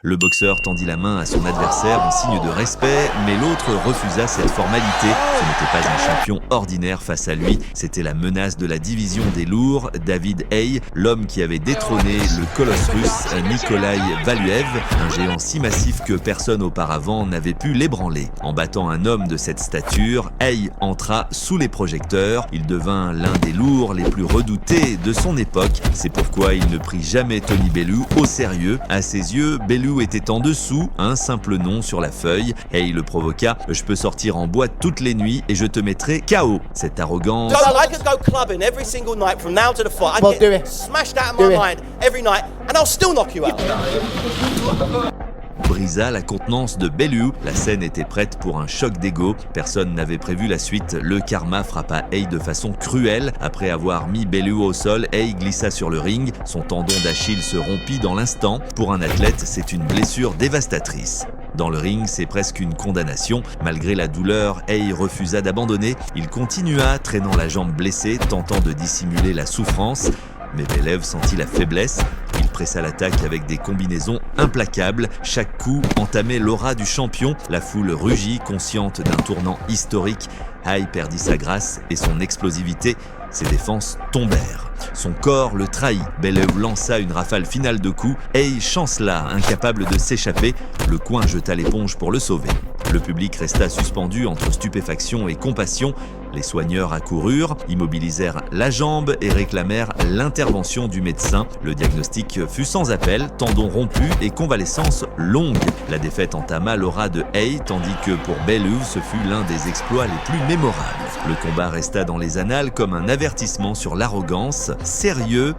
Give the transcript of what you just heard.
Le boxeur tendit la main à son adversaire en signe de respect, mais l'autre refusa cette formalité. Ce n'était pas un champion ordinaire face à lui, c'était la menace de la division des lourds, David Haye, l'homme qui avait détrôné le colosse russe Nikolai Valuev, un géant si massif que personne auparavant n'avait pu l'ébranler. En battant un homme de cette stature, Haye entra sous les projecteurs, il devint l'un des lourds les plus redoutés de son époque. C'est pourquoi il ne prit jamais Tony Bellew au sérieux. À ses yeux, Bellew était en dessous, un simple nom sur la feuille. Haye le provoqua: « Je peux sortir en boîte toutes les nuits et je te mettrai KO. » Cette arrogance... I could go clubbing every single night from now to the fight. I'd get smashed out of my mind every night and I'll still knock you out. brisa la contenance de Bellew. La scène était prête pour un choc d'ego. Personne n'avait prévu la suite. Le karma frappa Haye de façon cruelle. Après avoir mis Bellew au sol, Haye glissa sur le ring. Son tendon d'Achille se rompit dans l'instant. Pour un athlète, c'est une blessure dévastatrice. Dans le ring, c'est presque une condamnation. Malgré la douleur, Haye refusa d'abandonner. Il continua, traînant la jambe blessée, tentant de dissimuler la souffrance. Mais Bellew sentit la faiblesse. Il pressa l'attaque avec des combinaisons implacables. Chaque coup entamait l'aura du champion. La foule rugit, consciente d'un tournant historique. Haye perdit sa grâce et son explosivité. Ses défenses tombèrent. Son corps le trahit. Bellew lança une rafale finale de coups. Haye chancela, incapable de s'échapper. Le coin jeta l'éponge pour le sauver. Le public resta suspendu entre stupéfaction et compassion. Les soigneurs accoururent, immobilisèrent la jambe et réclamèrent l'intervention du médecin. Le diagnostic fut sans appel, tendon rompu et convalescence longue. La défaite entama l'aura de Haye, tandis que pour Bellew, ce fut l'un des exploits les plus mémorables. Le combat resta dans les annales comme un avertissement sur l'arrogance. Sérieux,